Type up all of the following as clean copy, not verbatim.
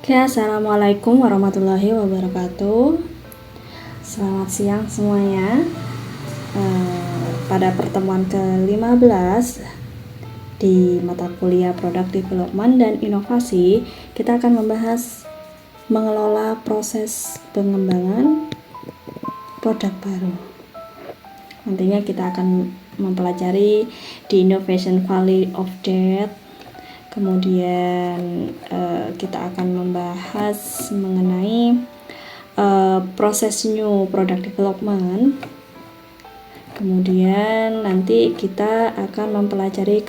Oke, assalamualaikum warahmatullahi wabarakatuh. Selamat siang semuanya. Pada pertemuan ke-15 di mata kuliah Product Development dan Inovasi, kita akan membahas mengelola proses pengembangan produk baru. Nantinya kita akan mempelajari di Innovation Valley of Death. Kemudian kita akan membahas mengenai proses new product development. Kemudian nanti kita akan mempelajari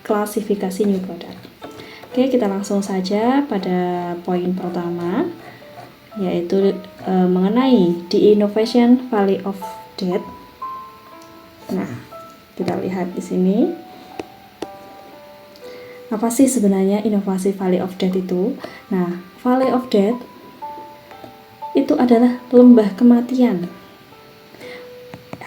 klasifikasi new product. Oke, kita langsung saja pada poin pertama, yaitu mengenai di Innovation Valley of Death. Nah, kita lihat di sini. Apa sih sebenarnya inovasi Valley of Death itu? Nah, Valley of Death itu adalah lembah kematian.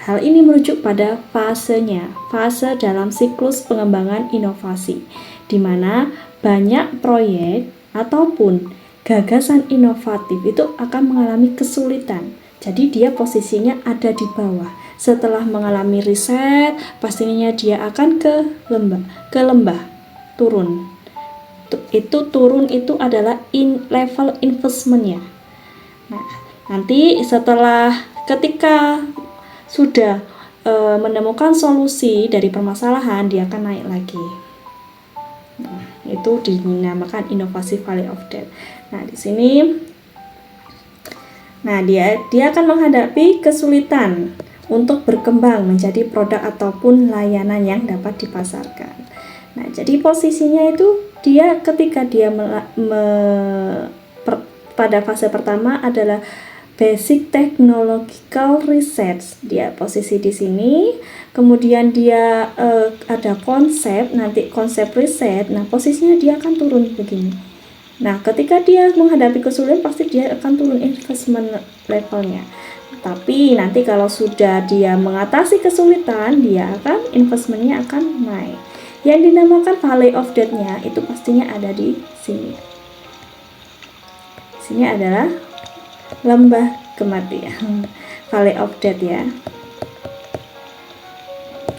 Hal ini merujuk pada fasenya, fase dalam siklus pengembangan inovasi, di mana banyak proyek ataupun gagasan inovatif itu akan mengalami kesulitan. Jadi dia posisinya ada di bawah. Setelah mengalami riset, pastinya dia akan ke lembah. Turun. Turun itu adalah level investmentnya. Nah, nanti setelah ketika sudah menemukan solusi dari permasalahan, dia akan naik lagi. Nah, itu dinamakan inovasi Valley of Death. Nah, di sini dia akan menghadapi kesulitan untuk berkembang menjadi produk ataupun layanan yang dapat dipasarkan. Nah, jadi posisinya itu dia ketika dia pada fase pertama adalah basic technological research. Dia posisi di sini, kemudian dia ada konsep, nanti konsep riset. Nah, posisinya dia akan turun begini. Nah, ketika dia menghadapi kesulitan, pasti dia akan turun investment levelnya. Tapi nanti kalau sudah dia mengatasi kesulitan, dia akan investmentnya akan naik. Yang dinamakan Valley of Death-nya itu pastinya ada di sini. Sini adalah lembah kematian, Valley of Death ya.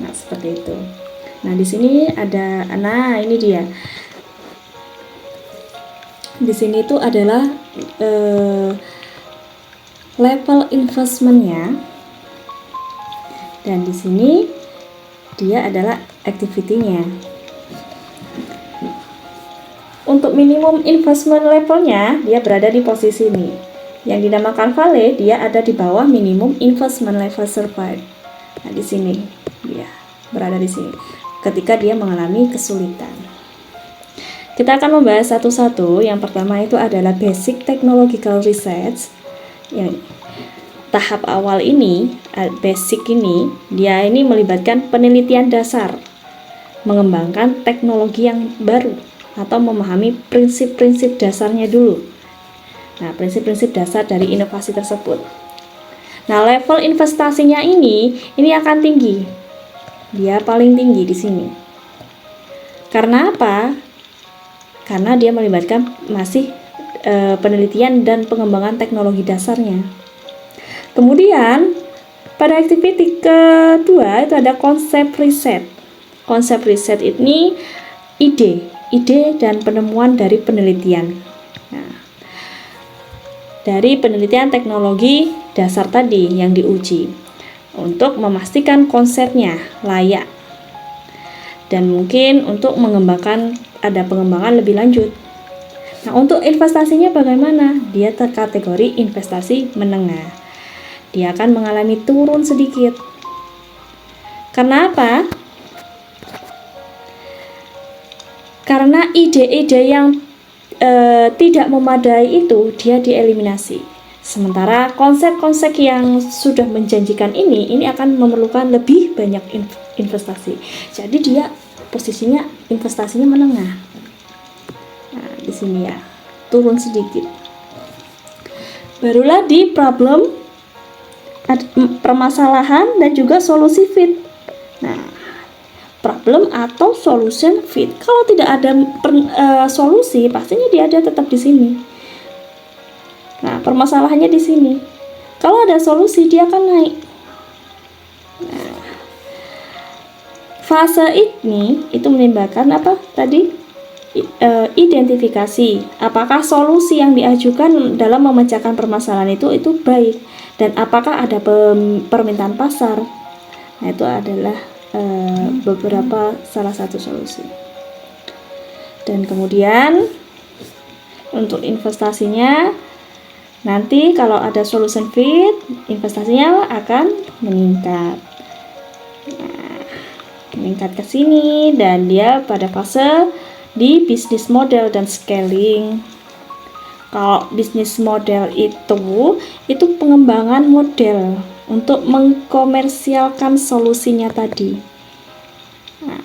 Nah, seperti itu. Nah, di sini ada, ini dia. Di sini itu adalah level investment-nya. Dan di sini dia adalah activity-nya. Untuk minimum investment levelnya, dia berada di posisi ini. Yang dinamakan Valley, dia ada di bawah minimum investment level survive. Nah, di sini dia berada di sini. Ketika dia mengalami kesulitan. Kita akan membahas satu-satu. Yang pertama itu adalah basic technological research. Yang tahap awal ini, basic ini, dia ini melibatkan penelitian dasar, mengembangkan teknologi yang baru, atau memahami prinsip-prinsip dasarnya dulu. Nah, prinsip-prinsip dasar dari inovasi tersebut. Nah, level investasinya ini akan tinggi. Dia paling tinggi di sini. Karena apa? Karena dia melibatkan masih penelitian dan pengembangan teknologi dasarnya. Kemudian pada activity kedua itu ada konsep riset. Konsep riset ini ide dan penemuan dari penelitian. Nah, dari penelitian teknologi dasar tadi yang diuji untuk memastikan konsepnya layak dan mungkin untuk mengembangkan ada pengembangan lebih lanjut. Nah, untuk investasinya bagaimana? Dia terkategori investasi menengah. Dia akan mengalami turun sedikit. Karena apa? Karena ide-ide yang tidak memadai itu dia dieliminasi. Sementara konsep-konsep yang sudah menjanjikan ini akan memerlukan lebih banyak investasi. Jadi dia posisinya investasinya menengah. Nah, di sini ya, turun sedikit. Barulah di problem, permasalahan dan juga solusi fit. Nah, problem atau solution fit. Kalau tidak ada solusi, pastinya dia ada tetap di sini. Nah, permasalahannya di sini. Kalau ada solusi, dia akan naik. Nah, fase ini itu menimbulkan apa tadi? Identifikasi. Apakah solusi yang diajukan dalam memecahkan permasalahan itu baik, dan apakah ada permintaan pasar. Nah, itu adalah beberapa salah satu solusi. Dan kemudian untuk investasinya, nanti kalau ada solution fit, investasinya akan meningkat. Nah, meningkat ke sini, dan dia pada fase di bisnis model dan scaling. Kalau bisnis model itu pengembangan model untuk mengkomersialkan solusinya tadi. Nah,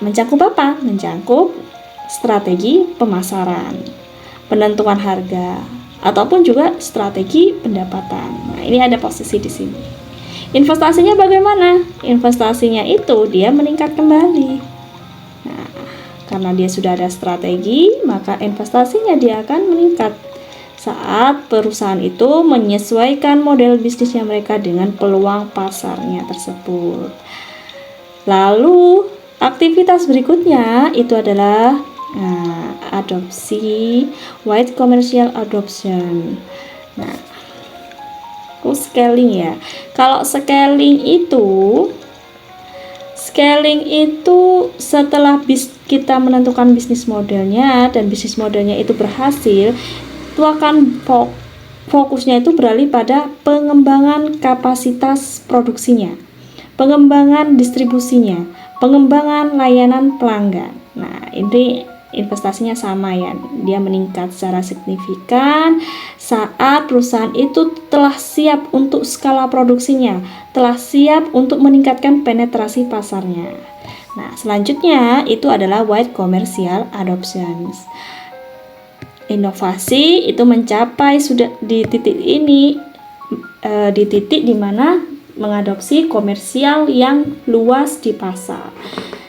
mencakup apa? Mencakup strategi pemasaran, penentuan harga, ataupun juga strategi pendapatan. Nah, ini ada posisi di sini. Investasinya bagaimana? Investasinya itu dia meningkat kembali. Nah, karena dia sudah ada strategi, maka investasinya dia akan meningkat saat perusahaan itu menyesuaikan model bisnisnya mereka dengan peluang pasarnya tersebut. Lalu aktivitas berikutnya itu adalah adopsi, wide commercial adoption. Nah, scaling ya. Kalau scaling itu setelah kita menentukan bisnis modelnya, dan bisnis modelnya itu berhasil, itu akan fokusnya itu beralih pada pengembangan kapasitas produksinya, pengembangan distribusinya, pengembangan layanan pelanggan. Nah, ini investasinya sama ya, dia meningkat secara signifikan saat perusahaan itu telah siap untuk skala produksinya, telah siap untuk meningkatkan penetrasi pasarnya. Nah, selanjutnya itu adalah wide commercial adoptions. Inovasi itu mencapai sudah di titik ini, di titik dimana mengadopsi komersial yang luas di pasar,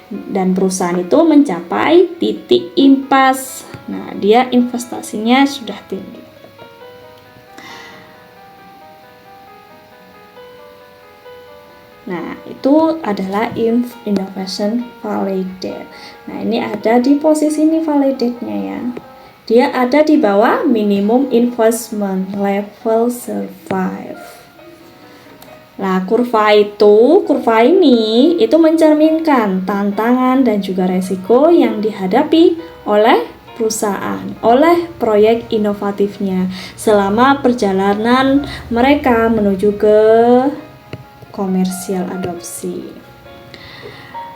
dan perusahaan itu mencapai titik impas. Nah, dia investasinya sudah tinggi. Nah, itu adalah innovation validate. Nah, ini ada di posisi ini validate-nya ya. Dia ada di bawah minimum investment level survive. Nah, kurva ini itu mencerminkan tantangan dan juga resiko yang dihadapi oleh perusahaan, oleh proyek inovatifnya selama perjalanan mereka menuju ke komersial adopsi.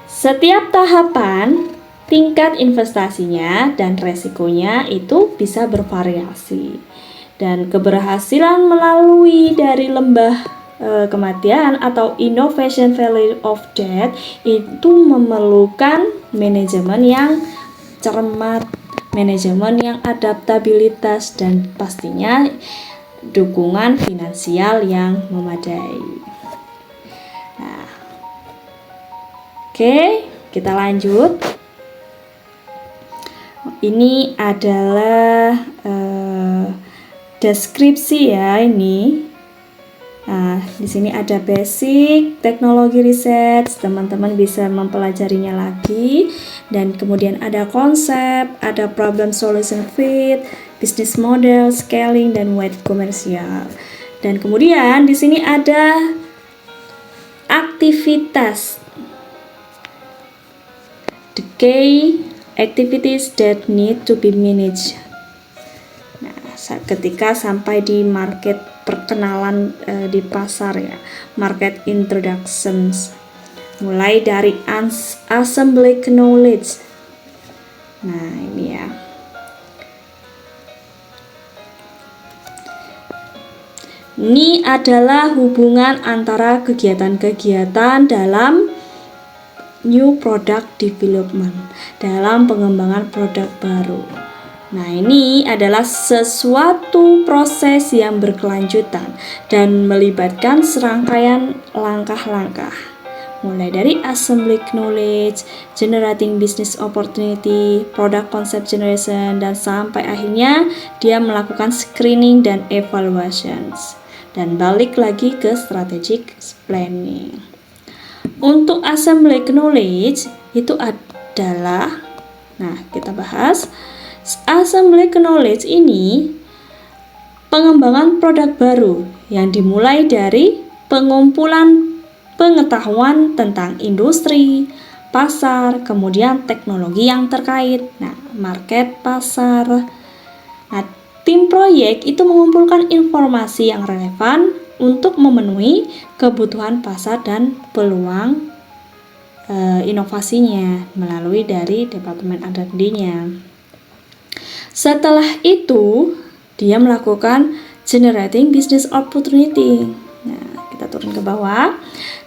Setiap tahapan, tingkat investasinya dan resikonya itu bisa bervariasi, dan keberhasilan melalui dari lembah kematian atau innovation valley of death itu memerlukan manajemen yang cermat, manajemen yang adaptabilitas, dan pastinya dukungan finansial yang memadai. Nah, oke, kita lanjut. Ini adalah deskripsi ya ini. Nah, di sini ada basic teknologi riset, teman-teman bisa mempelajarinya lagi. Dan kemudian ada konsep, ada problem solution fit, business model, scaling, dan wide commercial. Dan kemudian di sini ada aktivitas, the key activities that need to be managed. Nah, ketika sampai di market perkenalan di pasar ya, market introductions, mulai dari assembly knowledge. Nah, ini ya. Ini adalah hubungan antara kegiatan-kegiatan dalam new product development, dalam pengembangan produk baru. Nah, ini adalah sesuatu proses yang berkelanjutan dan melibatkan serangkaian langkah-langkah, mulai dari assembly knowledge, generating business opportunity, product concept generation, dan sampai akhirnya dia melakukan screening dan evaluations. Dan balik lagi ke strategic planning. Untuk assembly knowledge itu adalah, nah kita bahas assembly knowledge ini pengembangan produk baru yang dimulai dari pengumpulan pengetahuan tentang industri, pasar, kemudian teknologi yang terkait, nah market, pasar. Nah, tim proyek itu mengumpulkan informasi yang relevan untuk memenuhi kebutuhan pasar dan peluang inovasinya melalui dari departemen R&D-nya. Setelah itu, dia melakukan generating business opportunity. Nah, kita turun ke bawah.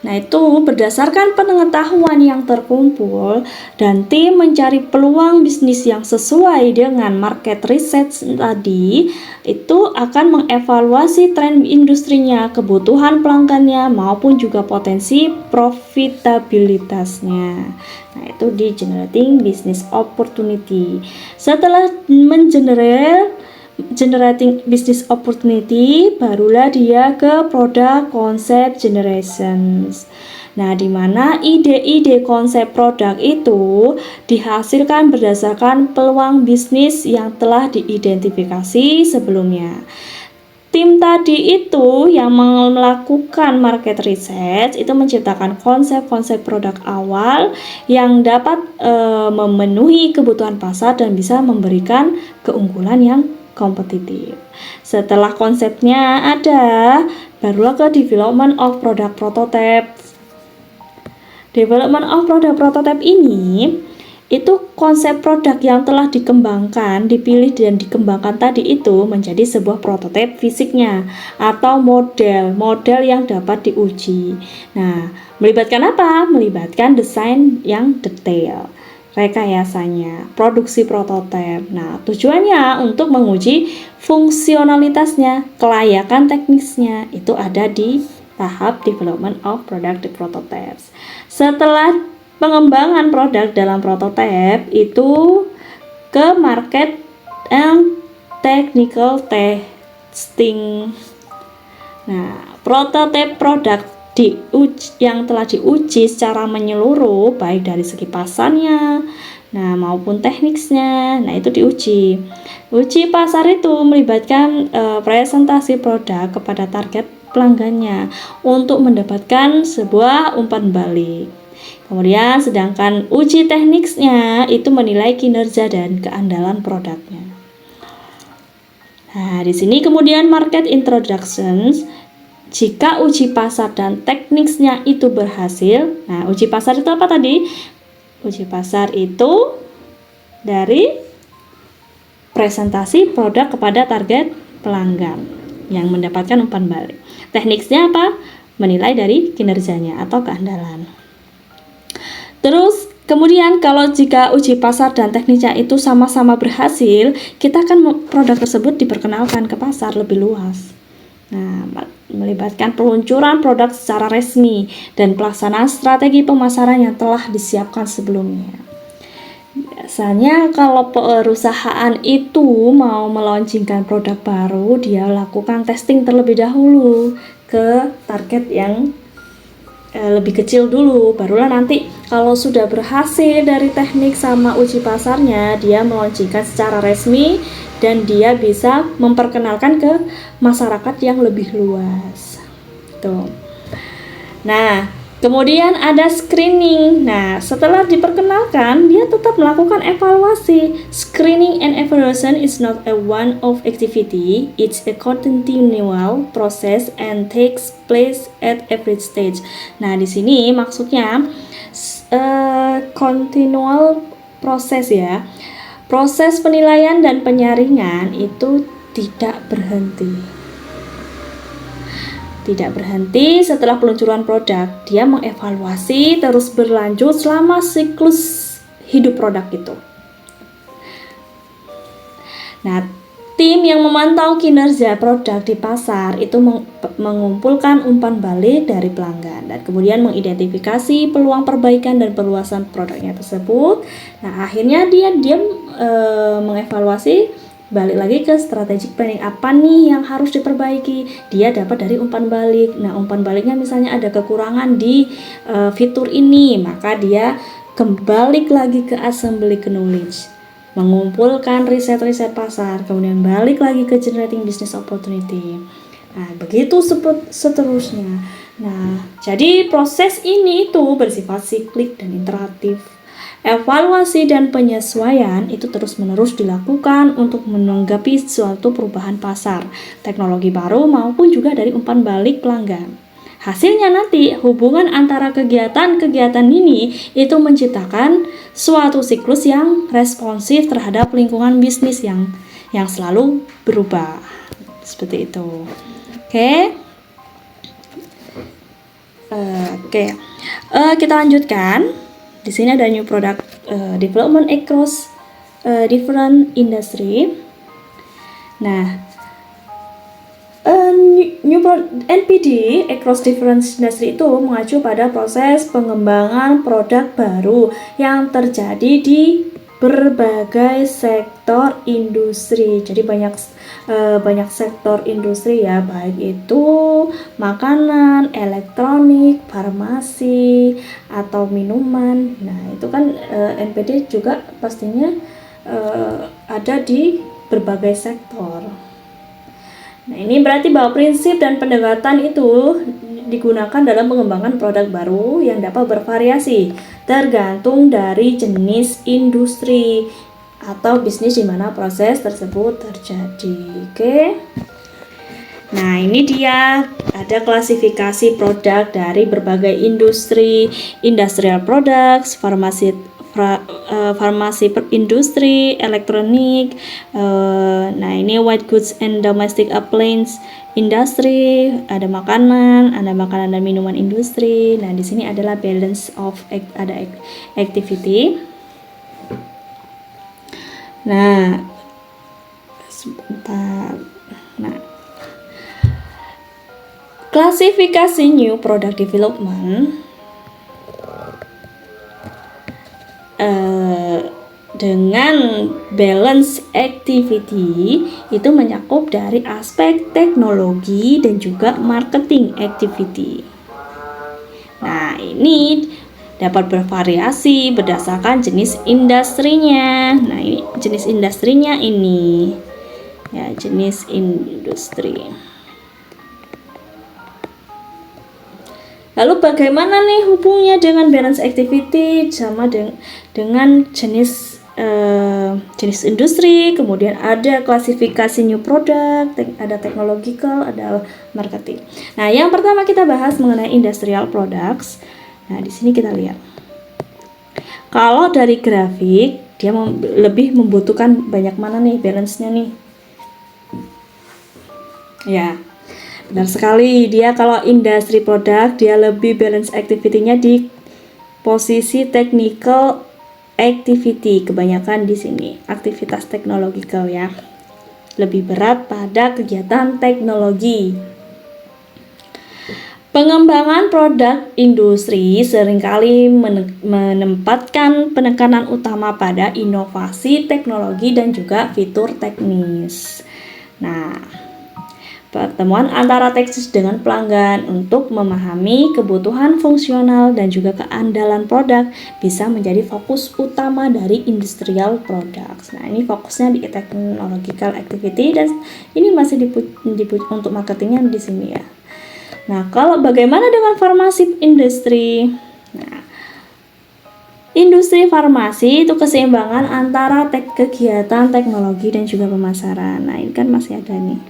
Nah, itu berdasarkan pengetahuan yang terkumpul dan tim mencari peluang bisnis yang sesuai dengan market research tadi, itu akan mengevaluasi tren industrinya, kebutuhan pelanggannya, maupun juga potensi profitabilitasnya. Nah, itu di generating business opportunity. Setelah generating business opportunity, barulah dia ke product concept generations. Nah, di mana ide-ide konsep produk itu dihasilkan berdasarkan peluang bisnis yang telah diidentifikasi sebelumnya. Tim tadi itu yang melakukan market research itu menciptakan konsep-konsep produk awal yang dapat memenuhi kebutuhan pasar dan bisa memberikan keunggulan yang kompetitif. Setelah konsepnya ada, barulah ke development of product prototype. Development of product prototype ini itu konsep produk yang telah dikembangkan, dipilih dan dikembangkan tadi itu menjadi sebuah prototipe fisiknya atau model yang dapat diuji. Nah, melibatkan apa? Melibatkan desain yang detail, rekayasanya, produksi prototipe. Nah, tujuannya untuk menguji fungsionalitasnya, kelayakan teknisnya, itu ada di tahap development of product prototypes. Setelah pengembangan produk dalam prototipe itu ke market and technical testing. Nah, prototipe produk yang telah diuji secara menyeluruh baik dari segi pasarnya, nah maupun tekniknya. Nah, itu diuji. Uji pasar itu melibatkan presentasi produk kepada target pelanggannya untuk mendapatkan sebuah umpan balik. Kemudian sedangkan uji tekniknya itu menilai kinerja dan keandalan produknya. Nah, di sini kemudian market introductions. Jika uji pasar dan tekniknya itu berhasil, nah uji pasar itu apa tadi? Uji pasar itu dari presentasi produk kepada target pelanggan yang mendapatkan umpan balik. Tekniknya apa? Menilai dari kinerjanya atau keandalan. Terus kemudian kalau jika uji pasar dan tekniknya itu sama-sama berhasil, kita akan produk tersebut diperkenalkan ke pasar lebih luas. Nah, melibatkan peluncuran produk secara resmi dan pelaksanaan strategi pemasaran yang telah disiapkan sebelumnya. Biasanya kalau perusahaan itu mau melaunchingkan produk baru, dia lakukan testing terlebih dahulu ke target yang lebih kecil dulu, barulah nanti kalau sudah berhasil dari teknik sama uji pasarnya, dia melaunchingkan secara resmi dan dia bisa memperkenalkan ke masyarakat yang lebih luas. Tuh. Nah, kemudian ada screening. Nah, setelah diperkenalkan, dia tetap melakukan evaluasi. Screening and evaluation is not a one-off activity. It's a continual process and takes place at every stage. Nah, di sini maksudnya continual proses ya. Proses penilaian dan penyaringan itu tidak berhenti. Tidak berhenti setelah peluncuran produk, dia mengevaluasi terus berlanjut selama siklus hidup produk itu. Nah, Tim yang memantau kinerja produk di pasar itu mengumpulkan umpan balik dari pelanggan dan kemudian mengidentifikasi peluang perbaikan dan perluasan produknya tersebut. Nah, akhirnya dia mengevaluasi, balik lagi ke strategic planning, apa nih yang harus diperbaiki. Dia dapat dari umpan balik. Nah, umpan baliknya misalnya ada kekurangan di fitur ini, maka dia kembali lagi ke assembly knowledge, mengumpulkan riset-riset pasar, kemudian balik lagi ke generating business opportunity. Nah, begitu seterusnya. Nah, jadi proses ini itu bersifat siklik dan iteratif. Evaluasi dan penyesuaian itu terus-menerus dilakukan untuk menanggapi suatu perubahan pasar, teknologi baru maupun juga dari umpan balik pelanggan. Hasilnya nanti hubungan antara kegiatan-kegiatan ini itu menciptakan suatu siklus yang responsif terhadap lingkungan bisnis yang selalu berubah. Seperti itu. Oke. Kita lanjutkan. Di sini ada new product development across different industry. Nah, NPD across different industry itu mengacu pada proses pengembangan produk baru yang terjadi di berbagai sektor industri. Jadi banyak sektor industri ya, baik itu makanan, elektronik, farmasi, atau minuman. Nah, itu kan NPD juga pastinya ada di berbagai sektor. Nah, ini berarti bahwa prinsip dan pendekatan itu digunakan dalam mengembangkan produk baru yang dapat bervariasi tergantung dari jenis industri atau bisnis di mana proses tersebut terjadi. Oke. Nah, ini dia ada klasifikasi produk dari berbagai industri, industrial products, farmasi industri, elektronik. Nah, ini white goods and domestic appliance industri, ada makanan dan minuman industri. Nah, di sini adalah balance of ada activity. Nah, sebentar. Nah, klasifikasi new product development dengan balance activity itu mencakup dari aspek teknologi dan juga marketing activity. Nah, ini dapat bervariasi berdasarkan jenis industrinya. Nah, ini jenis industrinya ini. Ya, jenis industri. Lalu bagaimana nih hubungnya dengan balance activity sama dengan jenis industri, kemudian ada klasifikasi new product, ada technological, ada marketing. Nah, yang pertama kita bahas mengenai industrial products. Nah, di sini kita lihat. Kalau dari grafik, dia lebih membutuhkan banyak mana nih balance-nya nih. Ya, benar sekali. Dia kalau industri produk, dia lebih balance activity-nya di posisi technical activity, kebanyakan di sini aktivitas teknologikal ya, lebih berat pada kegiatan teknologi. Pengembangan produk industri seringkali menempatkan penekanan utama pada inovasi teknologi dan juga fitur teknis. Nah, pertemuan antara teknis dengan pelanggan untuk memahami kebutuhan fungsional dan juga keandalan produk bisa menjadi fokus utama dari industrial products. Nah, ini fokusnya di technological activity dan ini masih untuk marketingnya di sini ya. Nah, kalau bagaimana dengan farmasi industri? Nah, industri farmasi itu keseimbangan antara kegiatan teknologi dan juga pemasaran. Nah, ini kan masih ada nih.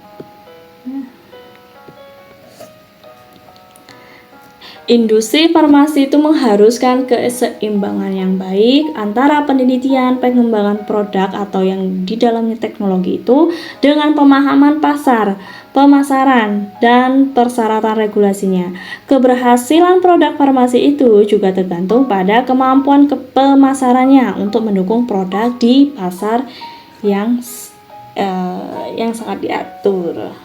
Industri farmasi itu mengharuskan keseimbangan yang baik antara penelitian, pengembangan produk atau yang di dalamnya teknologi itu dengan pemahaman pasar, pemasaran, dan persyaratan regulasinya. Keberhasilan produk farmasi itu juga tergantung pada kemampuan pemasarannya untuk mendukung produk di pasar yang yang sangat diatur.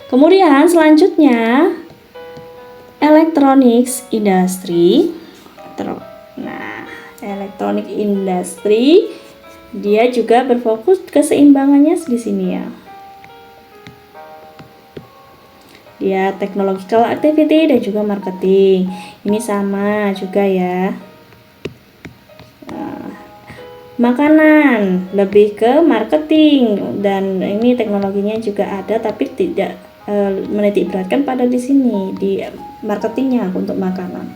Kemudian selanjutnya electronics industry. Nah, electronic industry dia juga berfokus keseimbangannya di sini ya. Dia technological activity dan juga marketing. Ini sama juga ya. Makanan lebih ke marketing, dan ini teknologinya juga ada tapi tidak menitik beratkan pada di sini di marketingnya untuk makanan.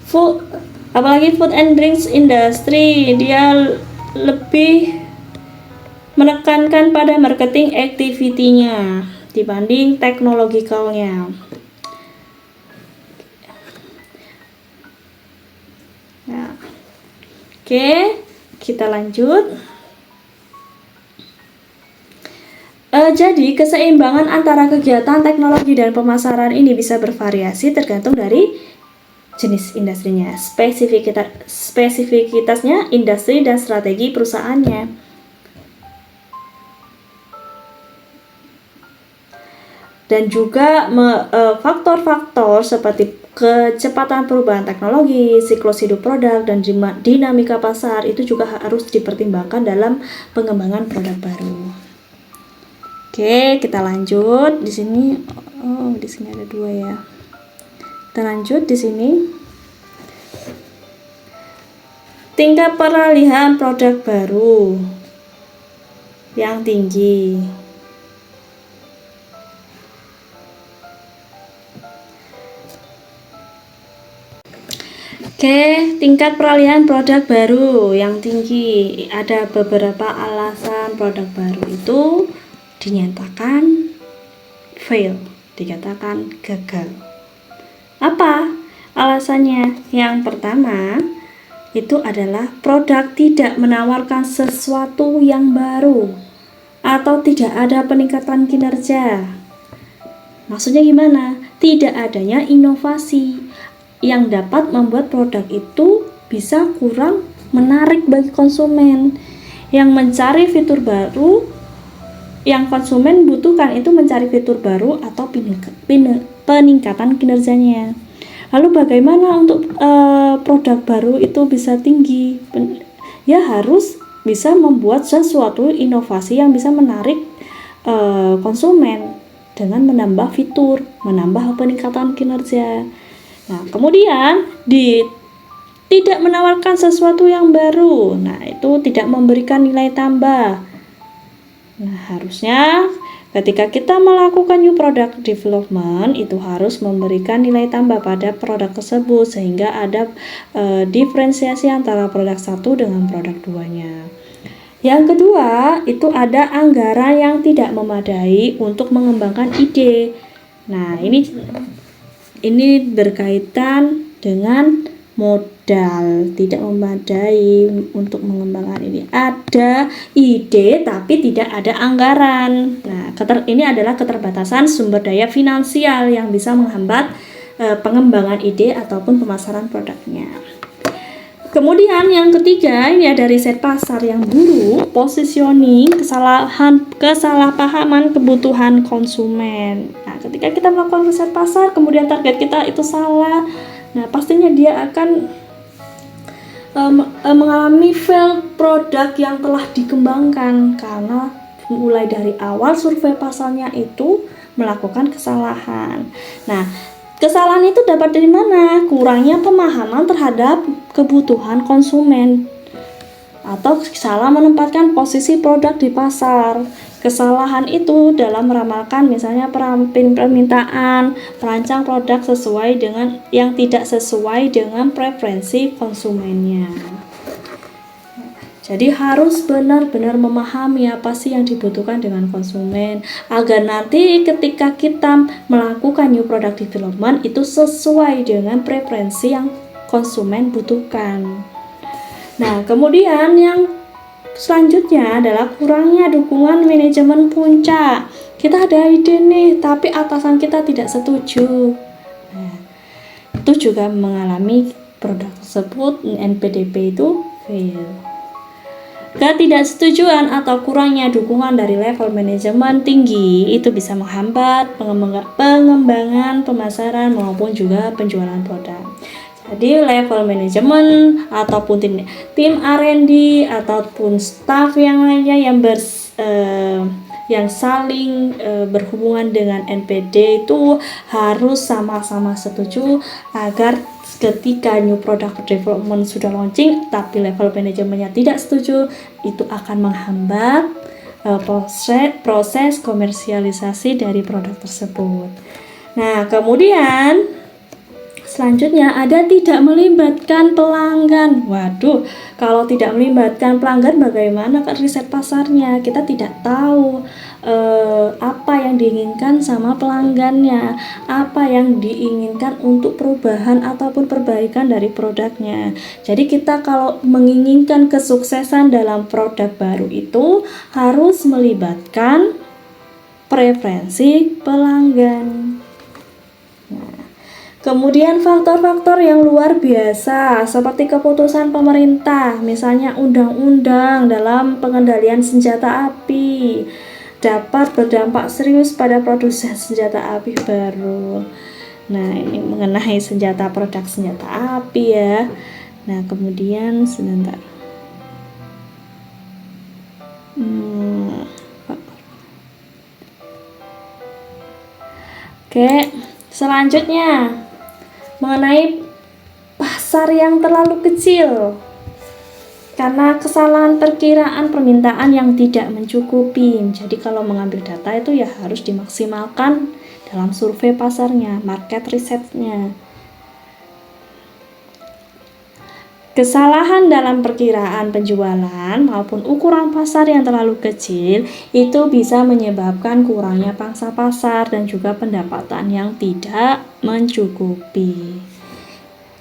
Food, apalagi food and drinks industry, dia lebih menekankan pada marketing activity-nya dibanding teknologikalnya. Nah, oke, kita lanjut. Jadi keseimbangan antara kegiatan teknologi dan pemasaran ini bisa bervariasi tergantung dari jenis industrinya, spesifikitasnya industri dan strategi perusahaannya. Dan juga faktor-faktor seperti kecepatan perubahan teknologi, siklus hidup produk, dan dinamika pasar itu juga harus dipertimbangkan dalam pengembangan produk baru. Oke, kita lanjut di sini. Di sini ada 2 ya. Kita lanjut di sini. Tingkat peralihan produk baru yang tinggi. Oke, tingkat peralihan produk baru yang tinggi. Ada beberapa alasan produk baru itu dinyatakan fail, dikatakan gagal. Apa alasannya? Yang pertama itu adalah produk tidak menawarkan sesuatu yang baru atau tidak ada peningkatan kinerja. Maksudnya gimana? Tidak adanya inovasi yang dapat membuat produk itu bisa kurang menarik bagi konsumen yang mencari fitur baru. Yang konsumen butuhkan itu mencari fitur baru atau peningkatan kinerjanya. Lalu bagaimana untuk produk baru itu bisa tinggi? Ya harus bisa membuat sesuatu inovasi yang bisa menarik konsumen dengan menambah fitur, menambah peningkatan kinerja. Nah, kemudian tidak menawarkan sesuatu yang baru. Nah, itu tidak memberikan nilai tambah. Nah, harusnya ketika kita melakukan new product development itu harus memberikan nilai tambah pada produk tersebut sehingga ada diferensiasi antara produk satu dengan produk 2-nya. Yang kedua, itu ada anggaran yang tidak memadai untuk mengembangkan ide. Nah, ini berkaitan dengan modal, tidak memadai untuk mengembangkan ini. Ada ide tapi tidak ada anggaran. Nah, ini adalah keterbatasan sumber daya finansial yang bisa menghambat pengembangan ide ataupun pemasaran produknya. Kemudian yang ketiga, ini ada riset pasar yang buruk, positioning, kesalahpahaman kebutuhan konsumen. Nah, ketika kita melakukan riset pasar, kemudian target kita itu salah, nah pastinya dia akan mengalami fail produk yang telah dikembangkan karena mulai dari awal survei pasarnya itu melakukan kesalahan. Nah, kesalahan itu dapat dari mana? Kurangnya pemahaman terhadap kebutuhan konsumen atau salah menempatkan posisi produk di pasar. Kesalahan itu dalam meramalkan misalnya permintaan, merancang produk sesuai dengan yang tidak sesuai dengan preferensi konsumennya. Jadi harus benar-benar memahami apa sih yang dibutuhkan dengan konsumen agar nanti ketika kita melakukan new product development itu sesuai dengan preferensi yang konsumen butuhkan. Nah, kemudian yang selanjutnya adalah kurangnya dukungan manajemen puncak. Kita ada ide nih, tapi atasan kita tidak setuju. Nah, itu juga mengalami produk tersebut NPDP itu fail. Ketidaksetujuan atau kurangnya dukungan dari level manajemen tinggi itu bisa menghambat pengembangan pemasaran maupun juga penjualan produk. Jadi level manajemen ataupun tim R&D ataupun staf yang lainnya yang saling berhubungan dengan NPD itu harus sama-sama setuju agar ketika new product development sudah launching tapi level manajemennya tidak setuju, itu akan menghambat proses komersialisasi dari produk tersebut. Nah, kemudian selanjutnya ada tidak melibatkan pelanggan. Waduh, kalau tidak melibatkan pelanggan bagaimana riset pasarnya? Kita tidak tahu apa yang diinginkan sama pelanggannya, apa yang diinginkan untuk perubahan ataupun perbaikan dari produknya. Jadi kita kalau menginginkan kesuksesan dalam produk baru itu harus melibatkan preferensi pelanggan. Kemudian faktor-faktor yang luar biasa seperti keputusan pemerintah, misalnya undang-undang dalam pengendalian senjata api dapat berdampak serius pada produsen senjata api baru. Nah, ini mengenai produk senjata api ya. Nah, kemudian sebentar. Oke, selanjutnya mengenai pasar yang terlalu kecil karena kesalahan perkiraan permintaan yang tidak mencukupi. Jadi kalau mengambil data itu ya harus dimaksimalkan dalam survei pasarnya, market research-nya. Kesalahan dalam perkiraan penjualan maupun ukuran pasar yang terlalu kecil itu bisa menyebabkan kurangnya pangsa pasar dan juga pendapatan yang tidak mencukupi.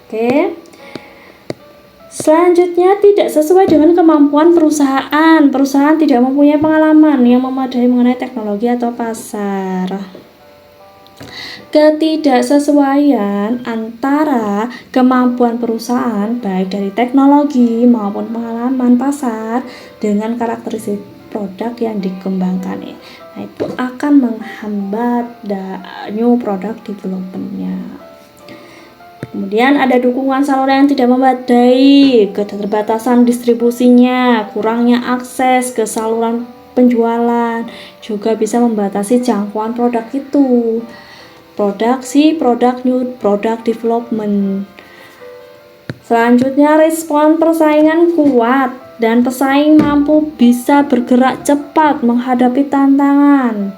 Oke. Selanjutnya, tidak sesuai dengan kemampuan perusahaan. Perusahaan tidak mempunyai pengalaman yang memadai mengenai teknologi atau pasar. Ketidaksesuaian antara kemampuan perusahaan baik dari teknologi maupun pengalaman pasar dengan karakteristik produk yang dikembangkan. Nah, itu akan menghambat new product development-nya. Kemudian ada dukungan saluran yang tidak memadai, keterbatasan distribusinya, kurangnya akses ke saluran penjualan, juga bisa membatasi jangkauan produk itu. New product development. Selanjutnya, respon persaingan kuat dan pesaing mampu bisa bergerak cepat menghadapi tantangan.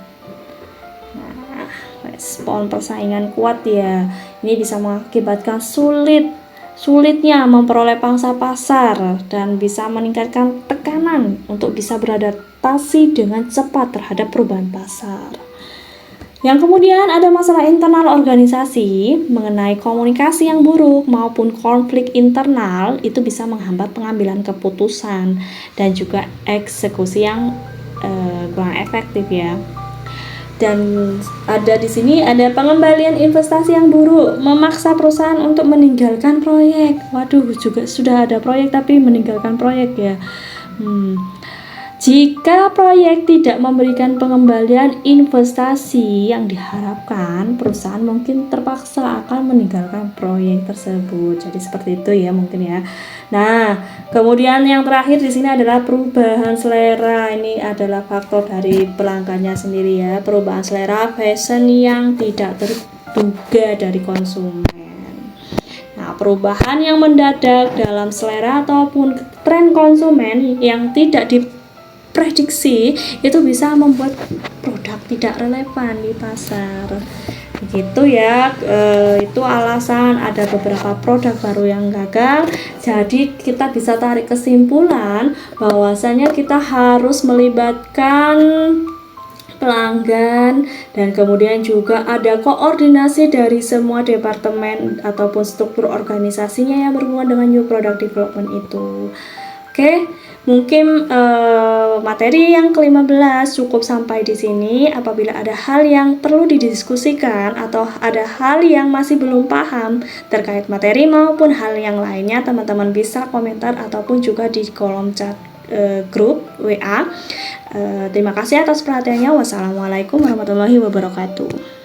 Respon persaingan kuat ya, ini bisa mengakibatkan sulitnya memperoleh pangsa pasar dan bisa meningkatkan tekanan untuk bisa beradaptasi dengan cepat terhadap perubahan pasar. Yang kemudian ada masalah internal organisasi mengenai komunikasi yang buruk maupun konflik internal, itu bisa menghambat pengambilan keputusan dan juga eksekusi yang kurang efektif ya. Dan ada di sini ada pengembalian investasi yang buruk, memaksa perusahaan untuk meninggalkan proyek. Waduh, juga sudah ada proyek tapi meninggalkan proyek ya. Jika proyek tidak memberikan pengembalian investasi yang diharapkan, perusahaan mungkin terpaksa akan meninggalkan proyek tersebut. Jadi seperti itu ya mungkin ya. Nah, kemudian yang terakhir di sini adalah perubahan selera. Ini adalah faktor dari pelanggannya sendiri ya. Perubahan selera fashion yang tidak terduga dari konsumen. Nah, perubahan yang mendadak dalam selera ataupun tren konsumen yang tidak diprediksi itu bisa membuat produk tidak relevan di pasar. Begitu ya, itu alasan ada beberapa produk baru yang gagal. Jadi kita bisa tarik kesimpulan bahwasanya kita harus melibatkan pelanggan dan kemudian juga ada koordinasi dari semua departemen ataupun struktur organisasinya yang berhubungan dengan new product development itu. Oke. Mungkin materi yang ke-15 cukup sampai di sini. Apabila ada hal yang perlu didiskusikan atau ada hal yang masih belum paham terkait materi maupun hal yang lainnya, teman-teman bisa komentar ataupun juga di kolom chat grup WA. Terima kasih atas perhatiannya. Wassalamualaikum warahmatullahi wabarakatuh.